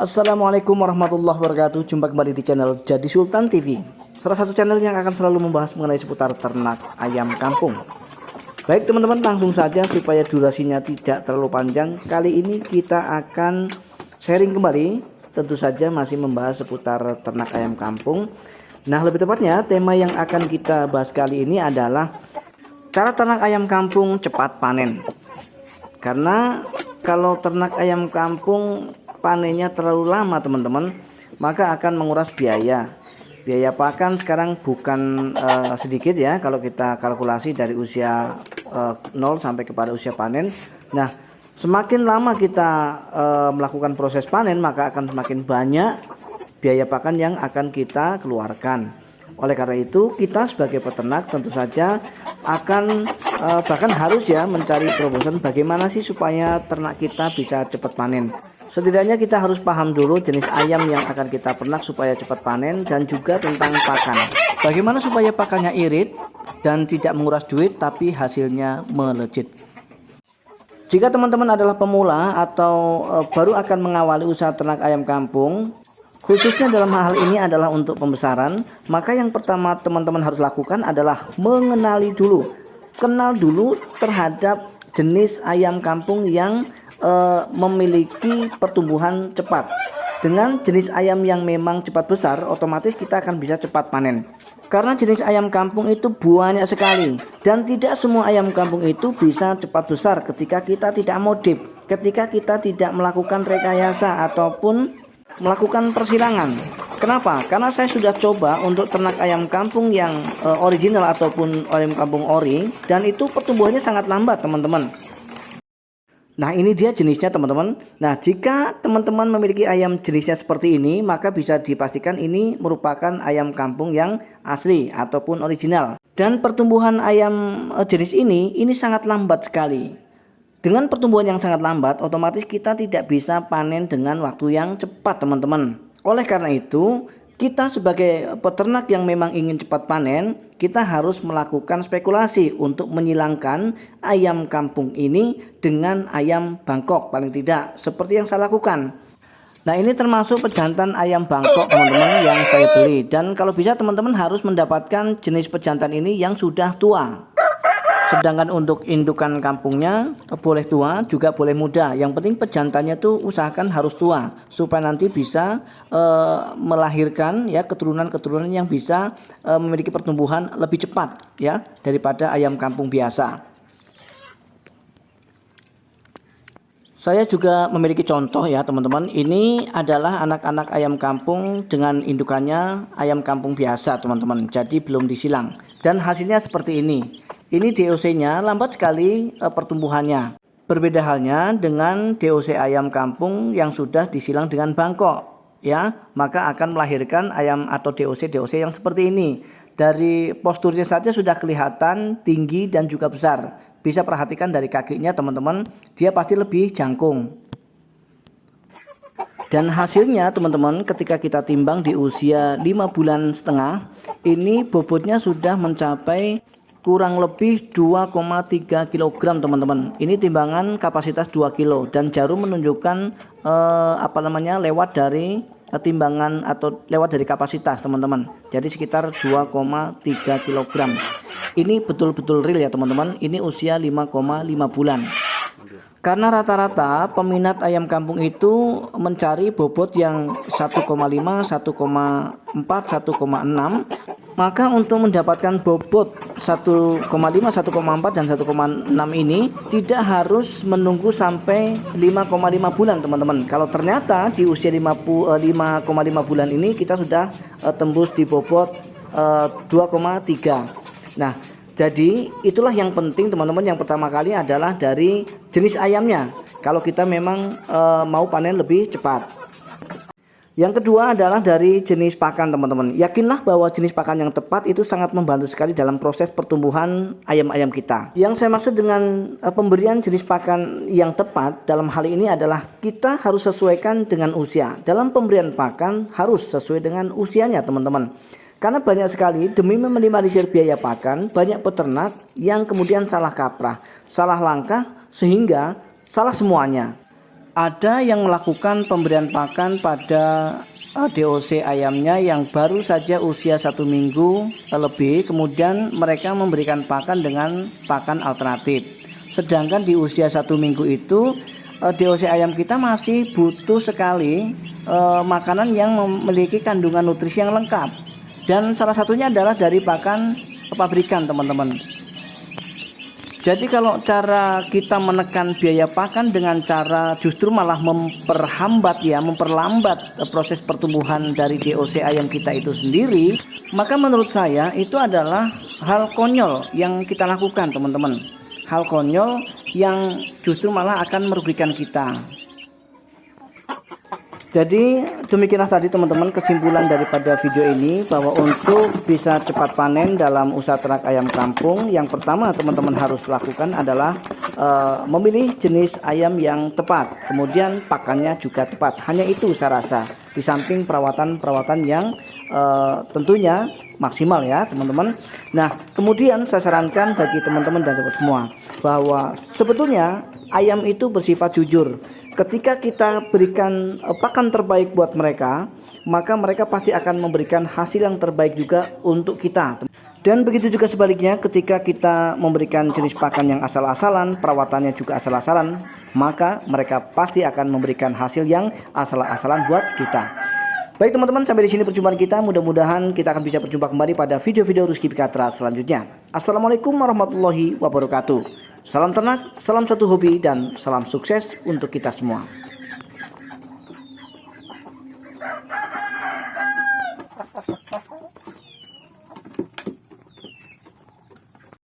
Assalamualaikum warahmatullahi wabarakatuh. Jumpa kembali di channel Jadi Sultan TV, salah satu channel yang akan selalu membahas mengenai seputar ternak ayam kampung. Baik teman-teman, langsung saja supaya durasinya tidak terlalu panjang. Kali ini kita akan sharing kembali, tentu saja masih membahas seputar ternak ayam kampung. Nah, lebih tepatnya tema yang akan kita bahas kali ini adalah cara ternak ayam kampung cepat panen. Karena kalau ternak ayam kampung panennya terlalu lama teman-teman, maka akan menguras biaya pakan. Sekarang bukan sedikit ya, kalau kita kalkulasi dari usia 0 sampai kepada usia panen. Nah, semakin lama kita melakukan proses panen, maka akan semakin banyak biaya pakan yang akan kita keluarkan. Oleh karena itu, kita sebagai peternak tentu saja akan bahkan harus ya mencari terobosan bagaimana sih supaya ternak kita bisa cepat panen. Setidaknya kita harus paham dulu jenis ayam yang akan kita pernak supaya cepat panen, dan juga tentang pakan. Bagaimana supaya pakannya irit dan tidak menguras duit tapi hasilnya melejit. Jika teman-teman adalah pemula atau baru akan mengawali usaha ternak ayam kampung, khususnya dalam hal ini adalah untuk pembesaran, maka yang pertama teman-teman harus lakukan adalah mengenali dulu. Kenal dulu terhadap jenis ayam kampung yang memiliki pertumbuhan cepat. Dengan jenis ayam yang memang cepat besar, otomatis kita akan bisa cepat panen. Karena jenis ayam kampung itu banyak sekali, dan tidak semua ayam kampung itu bisa cepat besar ketika kita tidak modif, ketika kita tidak melakukan rekayasa ataupun melakukan persilangan. Kenapa? Karena saya sudah coba untuk ternak ayam kampung yang original ataupun ayam kampung ori, dan itu pertumbuhannya sangat lambat teman-teman. Nah, ini dia jenisnya teman-teman. Nah, jika teman-teman memiliki ayam jenisnya seperti ini, maka bisa dipastikan ini merupakan ayam kampung yang asli ataupun original. Dan pertumbuhan ayam jenis ini sangat lambat sekali. Dengan pertumbuhan yang sangat lambat, otomatis kita tidak bisa panen dengan waktu yang cepat teman-teman. Oleh karena itu, kita sebagai peternak yang memang ingin cepat panen, kita harus melakukan spekulasi untuk menyilangkan ayam kampung ini dengan ayam Bangkok, paling tidak seperti yang saya lakukan. Nah, ini termasuk pejantan ayam Bangkok teman-teman yang saya beli, dan kalau bisa teman-teman harus mendapatkan jenis pejantan ini yang sudah tua. Sedangkan untuk indukan kampungnya boleh tua juga boleh muda. Yang penting pejantannya tuh usahakan harus tua supaya nanti bisa melahirkan ya keturunan-keturunan yang bisa memiliki pertumbuhan lebih cepat ya daripada ayam kampung biasa. Saya juga memiliki contoh ya teman-teman. Ini adalah anak-anak ayam kampung dengan indukannya ayam kampung biasa teman-teman. Jadi belum disilang. Dan hasilnya seperti ini. Ini DOC-nya lambat sekali pertumbuhannya. Berbeda halnya dengan DOC ayam kampung yang sudah disilang dengan Bangkok ya, maka akan melahirkan ayam atau DOC yang seperti ini. Dari posturnya saja sudah kelihatan tinggi dan juga besar. Bisa perhatikan dari kakinya teman-teman, dia pasti lebih jangkung. Dan hasilnya teman-teman, ketika kita timbang di usia 5,5 bulan, ini bobotnya sudah mencapai kurang lebih 2,3 kg teman-teman. Ini timbangan kapasitas 2 kg, dan jarum menunjukkan lewat dari timbangan atau lewat dari kapasitas teman-teman. Jadi sekitar 2,3 kg. Ini betul-betul real ya teman-teman. Ini usia 5,5 bulan. Karena rata-rata peminat ayam kampung itu mencari bobot yang 1,5, 1,4, 1,6. Maka untuk mendapatkan bobot 1,5, 1,4 dan 1,6 ini tidak harus menunggu sampai 5,5 bulan teman-teman. Kalau ternyata di usia 5,5 bulan ini kita sudah tembus di bobot 2,3. Nah, jadi itulah yang penting teman-teman. Yang pertama kali adalah dari jenis ayamnya. Kalau kita memang mau panen lebih cepat. Yang kedua adalah dari jenis pakan teman-teman. Yakinlah bahwa jenis pakan yang tepat itu sangat membantu sekali dalam proses pertumbuhan ayam-ayam kita. Yang saya maksud dengan pemberian jenis pakan yang tepat dalam hal ini adalah kita harus sesuaikan dengan usia. Dalam pemberian pakan harus sesuai dengan usianya teman-teman. Karena banyak sekali demi meminimalisir biaya pakan, banyak peternak yang kemudian salah kaprah, salah langkah, sehingga salah semuanya. Ada yang melakukan pemberian pakan pada DOC ayamnya yang baru saja usia 1 minggu lebih, kemudian mereka memberikan pakan dengan pakan alternatif. Sedangkan di usia 1 minggu itu DOC ayam kita masih butuh sekali makanan yang memiliki kandungan nutrisi yang lengkap, dan salah satunya adalah dari pakan pabrikan, teman-teman. Jadi kalau cara kita menekan biaya pakan dengan cara justru malah memperlambat proses pertumbuhan dari DOC ayam kita itu sendiri, maka menurut saya itu adalah hal konyol yang kita lakukan, teman-teman. Hal konyol yang justru malah akan merugikan kita. Jadi demikianlah tadi, teman-teman, kesimpulan daripada video ini, bahwa untuk bisa cepat panen dalam usaha ternak ayam kampung, yang pertama teman-teman harus lakukan adalah memilih jenis ayam yang tepat, kemudian pakannya juga tepat. Hanya itu saya rasa, di samping perawatan yang tentunya maksimal ya, teman-teman. Nah, kemudian saya sarankan bagi teman-teman dan sobat semua bahwa sebetulnya ayam itu bersifat jujur. Ketika kita berikan pakan terbaik buat mereka, maka mereka pasti akan memberikan hasil yang terbaik juga untuk kita. Dan begitu juga sebaliknya, ketika kita memberikan jenis pakan yang asal-asalan, perawatannya juga asal-asalan, maka mereka pasti akan memberikan hasil yang asal-asalan buat kita. Baik teman-teman, sampai di sini perjumpaan kita. Mudah-mudahan kita akan bisa berjumpa kembali pada video-video Rizky Pikatra selanjutnya. Assalamualaikum warahmatullahi wabarakatuh. Salam ternak, salam satu hobi, dan salam sukses untuk kita semua.